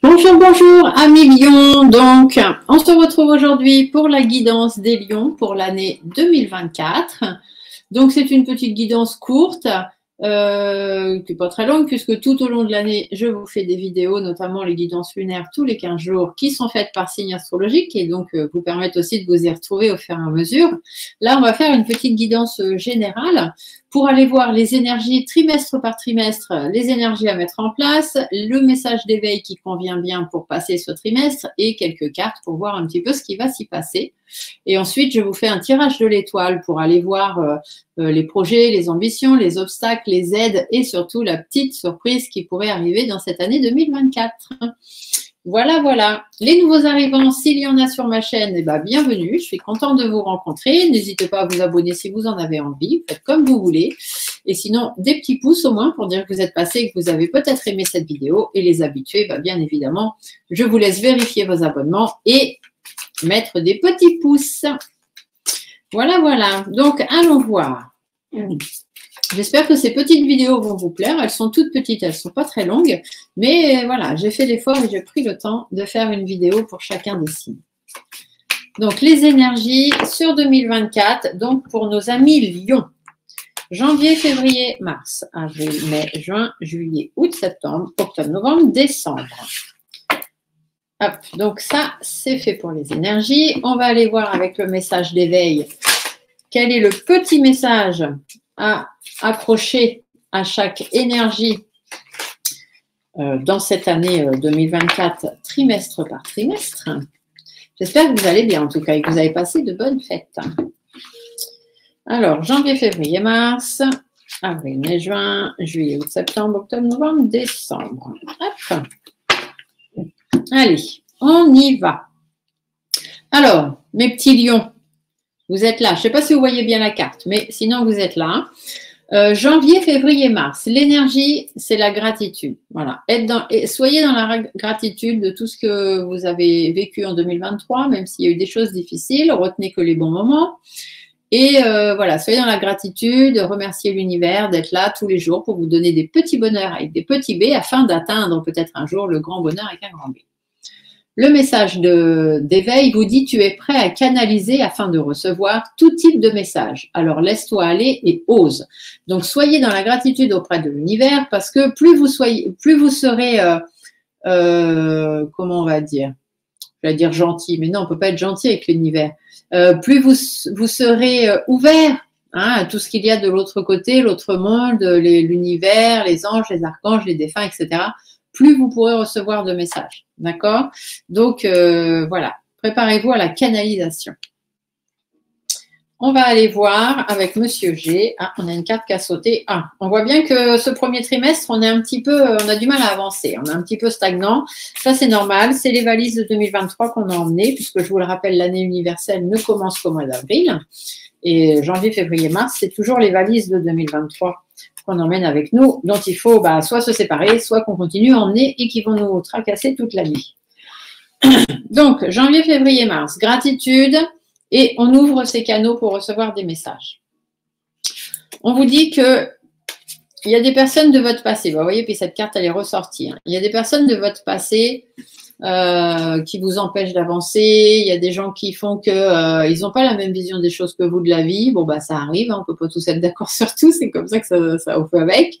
Bonjour, bonjour amis lions. Donc, on se retrouve aujourd'hui pour la guidance des lions pour l'année 2024. Donc, c'est une petite guidance courte, qui n'est pas très longue puisque tout au long de l'année, je vous fais des vidéos, notamment les guidances lunaires tous les 15 jours qui sont faites par signe astrologique et donc vous permettent aussi de vous y retrouver au fur et à mesure. Là, on va faire une petite guidance générale pour aller voir les énergies trimestre par trimestre, les énergies à mettre en place, le message d'éveil qui convient bien pour passer ce trimestre et quelques cartes pour voir un petit peu ce qui va s'y passer. Et ensuite, je vous fais un tirage de l'étoile pour aller voir les projets, les ambitions, les obstacles, les aides et surtout la petite surprise qui pourrait arriver dans cette année 2024. Voilà, voilà. Les nouveaux arrivants, s'il y en a sur ma chaîne, eh ben, bienvenue. Je suis contente de vous rencontrer. N'hésitez pas à vous abonner si vous en avez envie. Faites comme vous voulez. Et sinon, des petits pouces au moins pour dire que vous êtes passé et que vous avez peut-être aimé cette vidéo. Et les habitués, bah, bien évidemment, je vous laisse vérifier vos abonnements et mettre des petits pouces. Voilà, voilà. Donc, allons voir. J'espère que ces petites vidéos vont vous plaire. Elles sont toutes petites, elles ne sont pas très longues. Mais voilà, j'ai fait l'effort et j'ai pris le temps de faire une vidéo pour chacun des signes. Donc, les énergies sur 2024, donc pour nos amis lions. Janvier, février, mars, avril, mai, juin, juillet, août, septembre, octobre, novembre, décembre. Hop, donc ça, c'est fait pour les énergies. On va aller voir avec le message d'éveil quel est le petit message à accrocher à chaque énergie dans cette année 2024, trimestre par trimestre. J'espère que vous allez bien en tout cas et que vous avez passé de bonnes fêtes. Alors, janvier, février, mars, avril, mai, juin, juillet, août, septembre, octobre, novembre, décembre. Hop. Allez, on y va. Alors, mes petits lions, vous êtes là. Je ne sais pas si vous voyez bien la carte, mais sinon vous êtes là. Janvier, février, mars. L'énergie, c'est la gratitude. Voilà. Soyez dans la gratitude de tout ce que vous avez vécu en 2023, même s'il y a eu des choses difficiles. Retenez que les bons moments. Et voilà, soyez dans la gratitude, remerciez l'univers d'être là tous les jours pour vous donner des petits bonheurs avec des petits B afin d'atteindre peut-être un jour le grand bonheur avec un grand B. Le message d'éveil vous dit tu es prêt à canaliser afin de recevoir tout type de message. Alors laisse-toi aller et ose. Donc soyez dans la gratitude auprès de l'univers parce que plus vous serez, comment on va dire, je vais dire gentil, mais non, on ne peut pas être gentil avec l'univers. Plus vous serez ouvert à tout ce qu'il y a de l'autre côté, l'autre monde, l'univers, les anges, les archanges, les défunts, etc., plus vous pourrez recevoir de messages. D'accord? Donc, voilà, préparez-vous à la canalisation. On va aller voir avec Monsieur G. Ah, on a une carte qui a sauté. Ah, on voit bien que ce premier trimestre, on a du mal à avancer. On est un petit peu stagnant. Ça, c'est normal. C'est les valises de 2023 qu'on a emmenées, puisque je vous le rappelle, l'année universelle ne commence qu'au mois d'avril. Et janvier, février, mars, c'est toujours les valises de 2023 qu'on emmène avec nous, dont il faut soit se séparer, soit qu'on continue à emmener et qui vont nous tracasser toute la vie. Donc, janvier, février, mars, gratitude, et on ouvre ces canaux pour recevoir des messages. On vous dit que il y a des personnes de votre passé, vous voyez, puis cette carte, elle est ressortie. Hein. Il y a des personnes de votre passé qui vous empêchent d'avancer. Il y a des gens qui font que ils n'ont pas la même vision des choses que vous de la vie. Bon, bah, ça arrive, hein, on peut pas tous être d'accord sur tout, c'est comme ça que ça vous fait avec.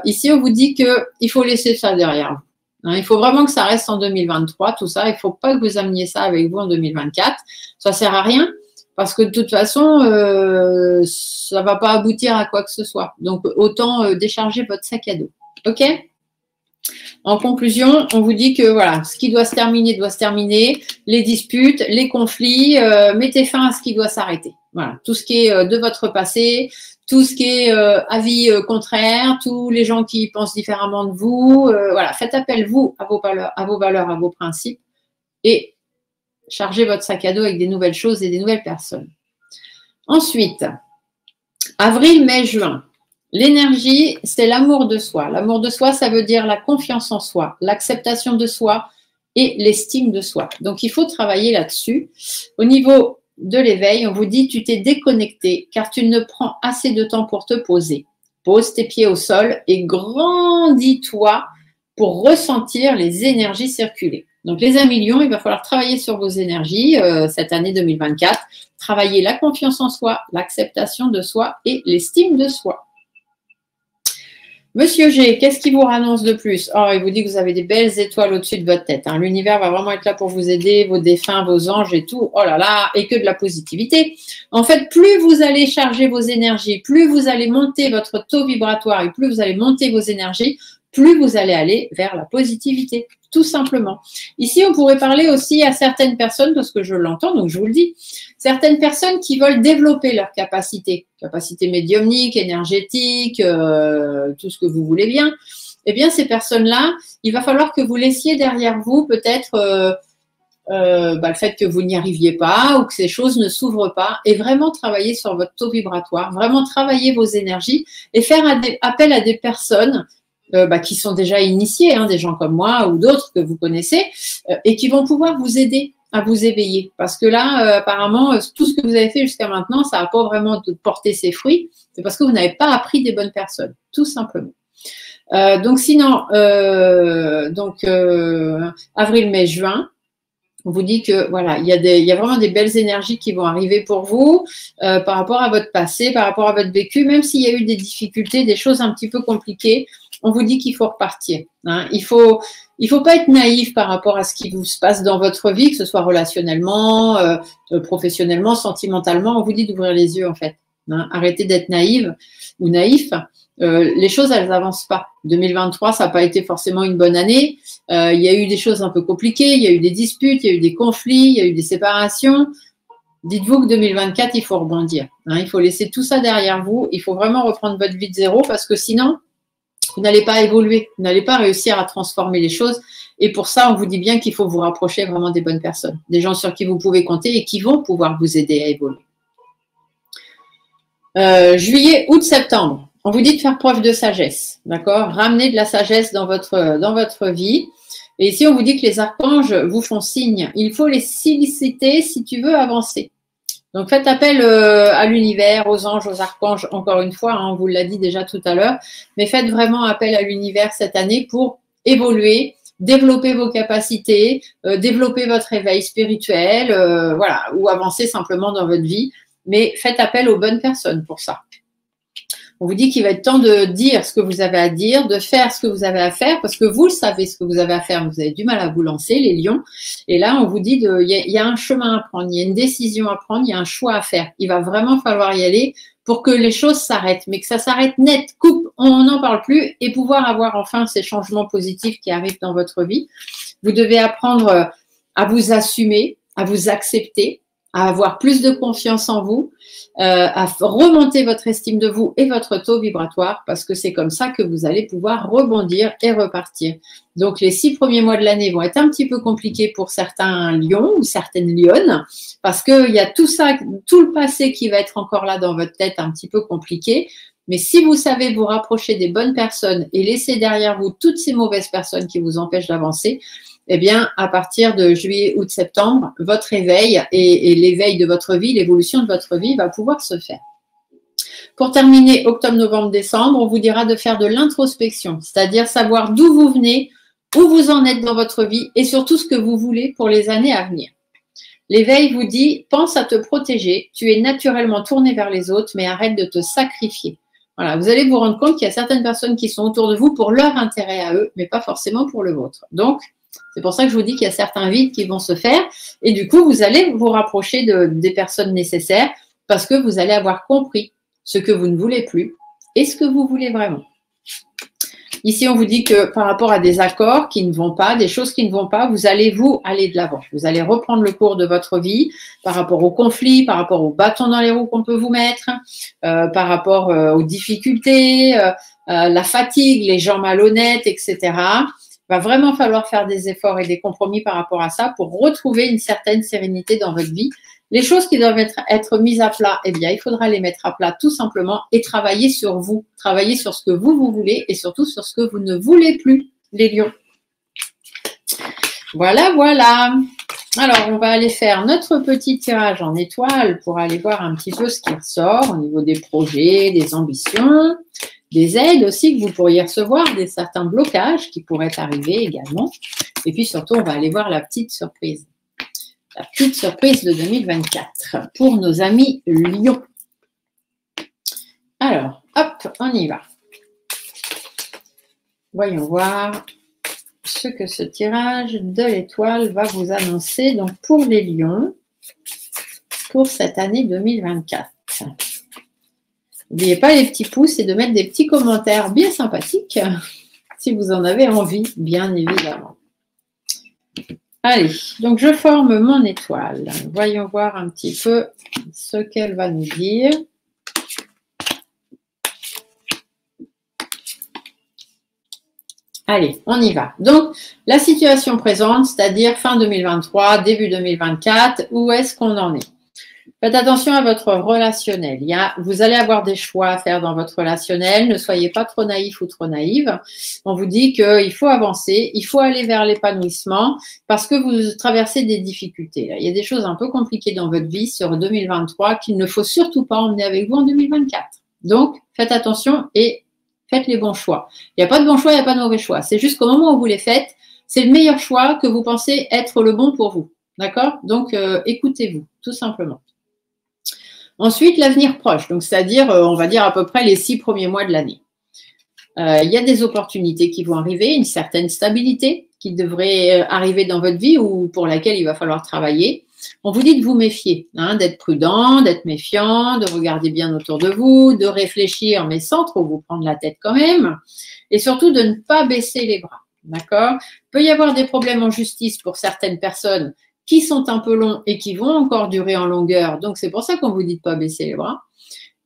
Ici, on vous dit qu'il faut laisser ça derrière vous. Hein, il faut vraiment que ça reste en 2023, tout ça. Il ne faut pas que vous ameniez ça avec vous en 2024. Ça ne sert à rien parce que de toute façon, ça ne va pas aboutir à quoi que ce soit. Donc, autant décharger votre sac à dos. OK ? En conclusion, on vous dit que voilà, ce qui doit se terminer doit se terminer, les disputes, les conflits, mettez fin à ce qui doit s'arrêter. Voilà, tout ce qui est de votre passé, tout ce qui est avis contraire, tous les gens qui pensent différemment de vous, voilà, faites appel vous à vos valeurs, à vos principes et chargez votre sac à dos avec des nouvelles choses et des nouvelles personnes. Ensuite, avril, mai, juin. L'énergie, c'est l'amour de soi. L'amour de soi, ça veut dire la confiance en soi, l'acceptation de soi et l'estime de soi. Donc, il faut travailler là-dessus. Au niveau de l'éveil, on vous dit, tu t'es déconnecté car tu ne prends assez de temps pour te poser. Pose tes pieds au sol et grandis-toi pour ressentir les énergies circuler. Donc, les amis lions, il va falloir travailler sur vos énergies cette année 2024. Travailler la confiance en soi, l'acceptation de soi et l'estime de soi. Monsieur G, qu'est-ce qui vous annonce de plus? Oh, il vous dit que vous avez des belles étoiles au-dessus de votre tête. Hein. L'univers va vraiment être là pour vous aider, vos défunts, vos anges et tout. Oh là là, et que de la positivité. En fait, plus vous allez charger vos énergies, plus vous allez monter votre taux vibratoire et plus vous allez monter vos énergies, plus vous allez aller vers la positivité, tout simplement. Ici, on pourrait parler aussi à certaines personnes, parce que je l'entends, donc je vous le dis, certaines personnes qui veulent développer leur capacité médiumnique, énergétique, tout ce que vous voulez bien. Eh bien, ces personnes-là, il va falloir que vous laissiez derrière vous peut-être le fait que vous n'y arriviez pas ou que ces choses ne s'ouvrent pas et vraiment travailler sur votre taux vibratoire, vraiment travailler vos énergies et faire appel à des personnes qui sont déjà initiés, hein, des gens comme moi ou d'autres que vous connaissez, et qui vont pouvoir vous aider à vous éveiller. Parce que là, apparemment, tout ce que vous avez fait jusqu'à maintenant, ça n'a pas vraiment porté ses fruits. C'est parce que vous n'avez pas appris des bonnes personnes, tout simplement. Donc sinon, avril, mai, juin, on vous dit que voilà, il y a vraiment des belles énergies qui vont arriver pour vous par rapport à votre passé, par rapport à votre vécu, même s'il y a eu des difficultés, des choses un petit peu compliquées. On vous dit qu'il faut repartir. Hein. Il faut pas être naïf par rapport à ce qui vous se passe dans votre vie, que ce soit relationnellement, professionnellement, sentimentalement. On vous dit d'ouvrir les yeux en fait. Hein. Arrêtez d'être naïve ou naïf. Les choses, elles n'avancent pas. 2023, ça n'a pas été forcément une bonne année. Il y a eu des choses un peu compliquées, il y a eu des disputes, il y a eu des conflits, il y a eu des séparations. Dites-vous que 2024, il faut rebondir. Hein. Il faut laisser tout ça derrière vous. Il faut vraiment reprendre votre vie de zéro parce que sinon, vous n'allez pas évoluer, vous n'allez pas réussir à transformer les choses. Et pour ça, on vous dit bien qu'il faut vous rapprocher vraiment des bonnes personnes, des gens sur qui vous pouvez compter et qui vont pouvoir vous aider à évoluer. Juillet, août, septembre. On vous dit de faire preuve de sagesse, d'accord? Ramenez de la sagesse dans votre vie. Et ici, on vous dit que les archanges vous font signe. Il faut les solliciter si tu veux avancer. Donc, faites appel à l'univers, aux anges, aux archanges, encore une fois, hein, on vous l'a dit déjà tout à l'heure, mais faites vraiment appel à l'univers cette année pour évoluer, développer vos capacités, développer votre éveil spirituel, voilà, ou avancer simplement dans votre vie, mais faites appel aux bonnes personnes pour ça. On vous dit qu'il va être temps de dire ce que vous avez à dire, de faire ce que vous avez à faire, parce que vous le savez ce que vous avez à faire, mais vous avez du mal à vous lancer, les lions. Et là, on vous dit, il y a un chemin à prendre, il y a une décision à prendre, il y a un choix à faire. Il va vraiment falloir y aller pour que les choses s'arrêtent, mais que ça s'arrête net, coupe, on n'en parle plus, et pouvoir avoir enfin ces changements positifs qui arrivent dans votre vie. Vous devez apprendre à vous assumer, à vous accepter, à avoir plus de confiance en vous, à remonter votre estime de vous et votre taux vibratoire parce que c'est comme ça que vous allez pouvoir rebondir et repartir. Donc, les 6 premiers mois de l'année vont être un petit peu compliqués pour certains lions ou certaines lionnes parce qu'il y a tout ça, tout le passé qui va être encore là dans votre tête un petit peu compliqué. Mais si vous savez vous rapprocher des bonnes personnes et laisser derrière vous toutes ces mauvaises personnes qui vous empêchent d'avancer, eh bien, à partir de juillet, août, septembre, votre éveil et l'éveil de votre vie, l'évolution de votre vie va pouvoir se faire. Pour terminer, octobre, novembre, décembre, on vous dira de faire de l'introspection, c'est-à-dire savoir d'où vous venez, où vous en êtes dans votre vie et surtout ce que vous voulez pour les années à venir. L'éveil vous dit, pense à te protéger, tu es naturellement tourné vers les autres, mais arrête de te sacrifier. Voilà, vous allez vous rendre compte qu'il y a certaines personnes qui sont autour de vous pour leur intérêt à eux, mais pas forcément pour le vôtre. Donc, c'est pour ça que je vous dis qu'il y a certains vides qui vont se faire et du coup, vous allez vous rapprocher des personnes nécessaires parce que vous allez avoir compris ce que vous ne voulez plus et ce que vous voulez vraiment. Ici, on vous dit que par rapport à des accords qui ne vont pas, des choses qui ne vont pas, vous allez aller de l'avant. Vous allez reprendre le cours de votre vie par rapport aux conflits, par rapport aux bâtons dans les roues qu'on peut vous mettre, par rapport aux difficultés, la fatigue, les gens malhonnêtes, etc. Il va vraiment falloir faire des efforts et des compromis par rapport à ça pour retrouver une certaine sérénité dans votre vie. Les choses qui doivent être mises à plat, eh bien, il faudra les mettre à plat tout simplement et travailler sur vous, travailler sur ce que vous voulez et surtout sur ce que vous ne voulez plus, les lions. Voilà, voilà. Alors, on va aller faire notre petit tirage en étoiles pour aller voir un petit peu ce qui ressort au niveau des projets, des ambitions, des aides aussi que vous pourriez recevoir, certains blocages qui pourraient arriver également. Et puis surtout, on va aller voir la petite surprise. La petite surprise de 2024 pour nos amis Lions. Alors, hop, on y va. Voyons voir ce que ce tirage de l'étoile va vous annoncer. Donc, pour les Lions, pour cette année 2024. N'oubliez pas les petits pouces et de mettre des petits commentaires bien sympathiques si vous en avez envie, bien évidemment. Allez, donc je forme mon étoile. Voyons voir un petit peu ce qu'elle va nous dire. Allez, on y va. Donc, la situation présente, c'est-à-dire fin 2023, début 2024, où est-ce qu'on en est? Faites attention à votre relationnel. Vous allez avoir des choix à faire dans votre relationnel. Ne soyez pas trop naïf ou trop naïve. On vous dit qu'il faut avancer, il faut aller vers l'épanouissement parce que vous traversez des difficultés. Il y a des choses un peu compliquées dans votre vie sur 2023 qu'il ne faut surtout pas emmener avec vous en 2024. Donc, faites attention et faites les bons choix. Il n'y a pas de bon choix, il n'y a pas de mauvais choix. C'est juste qu'au moment où vous les faites, c'est le meilleur choix que vous pensez être le bon pour vous. D'accord? Donc, écoutez-vous, tout simplement. Ensuite, l'avenir proche, donc c'est-à-dire, on va dire à peu près les 6 premiers mois de l'année. Il y a des opportunités qui vont arriver, une certaine stabilité qui devrait arriver dans votre vie ou pour laquelle il va falloir travailler. On vous dit de vous méfier, hein, d'être prudent, d'être méfiant, de regarder bien autour de vous, de réfléchir, mais sans trop vous prendre la tête quand même, et surtout de ne pas baisser les bras. D'accord? Il peut y avoir des problèmes en justice pour certaines personnes qui sont un peu longs et qui vont encore durer en longueur. Donc, c'est pour ça qu'on vous dit de ne pas baisser les bras.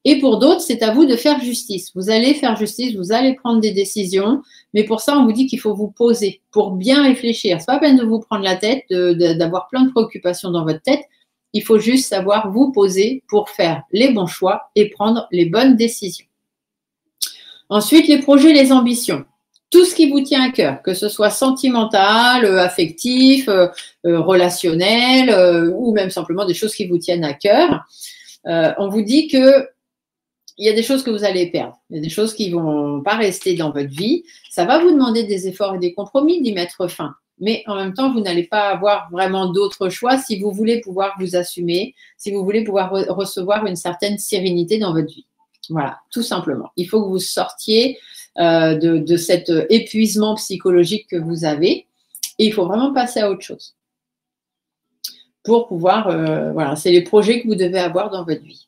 Et pour d'autres, c'est à vous de faire justice. Vous allez faire justice, vous allez prendre des décisions, mais pour ça, on vous dit qu'il faut vous poser pour bien réfléchir. Ce n'est pas la peine de vous prendre la tête, d'avoir plein de préoccupations dans votre tête. Il faut juste savoir vous poser pour faire les bons choix et prendre les bonnes décisions. Ensuite, les projets, les ambitions. Tout ce qui vous tient à cœur, que ce soit sentimental, affectif, relationnel ou même simplement des choses qui vous tiennent à cœur, on vous dit que il y a des choses que vous allez perdre. Il y a des choses qui ne vont pas rester dans votre vie. Ça va vous demander des efforts et des compromis d'y mettre fin. Mais en même temps, vous n'allez pas avoir vraiment d'autre choix si vous voulez pouvoir vous assumer, si vous voulez pouvoir recevoir une certaine sérénité dans votre vie. Voilà, tout simplement. Il faut que vous sortiez de cet épuisement psychologique que vous avez et il faut vraiment passer à autre chose pour pouvoir, voilà, c'est les projets que vous devez avoir dans votre vie.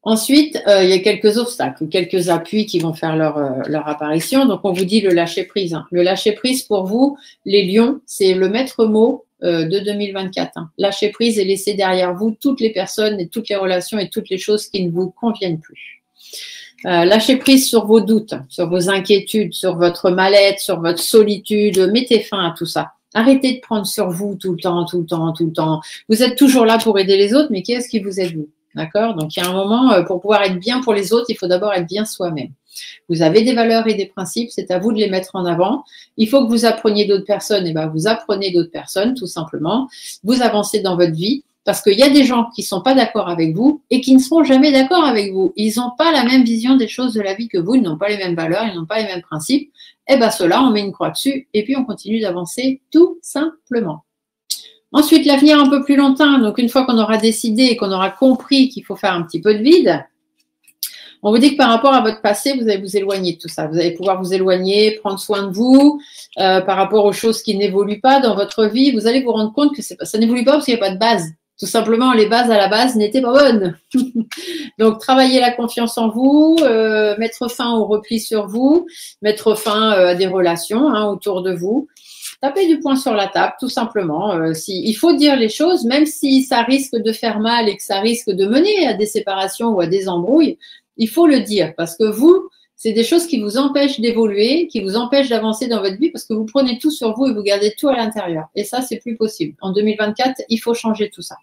Ensuite, il y a quelques obstacles, quelques appuis qui vont faire leur apparition. Donc, on vous dit le lâcher-prise. Hein. Le lâcher-prise pour vous, les lions, c'est le maître mot de 2024. Hein. Lâcher-prise et laisser derrière vous toutes les personnes et toutes les relations et toutes les choses qui ne vous conviennent plus. Lâchez prise sur vos doutes, sur vos inquiétudes, sur votre mal-être, sur votre solitude. Mettez fin à tout ça. Arrêtez de prendre sur vous tout le temps, tout le temps, tout le temps. Vous êtes toujours là pour aider les autres, mais qui est-ce qui vous aide vous? D'accord? Donc, il y a un moment, pour pouvoir être bien pour les autres, il faut d'abord être bien soi-même. Vous avez des valeurs et des principes, c'est à vous de les mettre en avant. Il faut que vous appreniez d'autres personnes, et bien vous apprenez d'autres personnes, tout simplement. Vous avancez dans votre vie parce qu'il y a des gens qui ne sont pas d'accord avec vous et qui ne seront jamais d'accord avec vous. Ils n'ont pas la même vision des choses de la vie que vous, ils n'ont pas les mêmes valeurs, ils n'ont pas les mêmes principes. Et bien ceux-là, on met une croix dessus et puis on continue d'avancer tout simplement. Ensuite, l'avenir un peu plus lointain. Donc, une fois qu'on aura décidé et qu'on aura compris qu'il faut faire un petit peu de vide, on vous dit que par rapport à votre passé, vous allez vous éloigner de tout ça. Vous allez pouvoir vous éloigner, prendre soin de vous par rapport aux choses qui n'évoluent pas dans votre vie. Vous allez vous rendre compte que ça n'évolue pas parce qu'il n'y a pas de base. Tout simplement, les bases à la base n'étaient pas bonnes. Donc, travailler la confiance en vous, mettre fin au repli sur vous, mettre fin à des relations autour de vous. Tapez du poing sur la table, tout simplement. Il faut dire les choses, même si ça risque de faire mal et que ça risque de mener à des séparations ou à des embrouilles, il faut le dire parce que vous, c'est des choses qui vous empêchent d'évoluer, qui vous empêchent d'avancer dans votre vie parce que vous prenez tout sur vous et vous gardez tout à l'intérieur. Et ça, c'est plus possible. En 2024, il faut changer tout ça.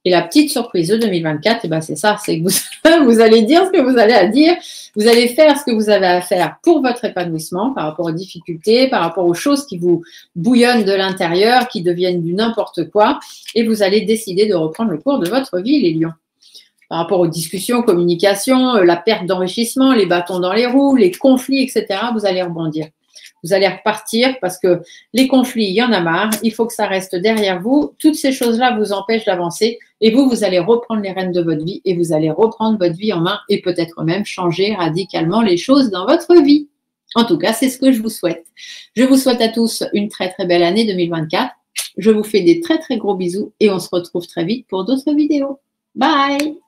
Et la petite surprise de 2024, eh ben c'est ça, c'est que vous allez dire ce que vous allez à dire, vous allez faire ce que vous avez à faire pour votre épanouissement par rapport aux difficultés, par rapport aux choses qui vous bouillonnent de l'intérieur, qui deviennent du n'importe quoi, et vous allez décider de reprendre le cours de votre vie, les lions. Par rapport aux discussions, communication, la perte d'enrichissement, les bâtons dans les roues, les conflits, etc., vous allez rebondir. Vous allez repartir parce que les conflits, il y en a marre, il faut que ça reste derrière vous. Toutes ces choses-là vous empêchent d'avancer et vous allez reprendre les rênes de votre vie et vous allez reprendre votre vie en main et peut-être même changer radicalement les choses dans votre vie. En tout cas, c'est ce que je vous souhaite. Je vous souhaite à tous une très très belle année 2024. Je vous fais des très très gros bisous et on se retrouve très vite pour d'autres vidéos. Bye!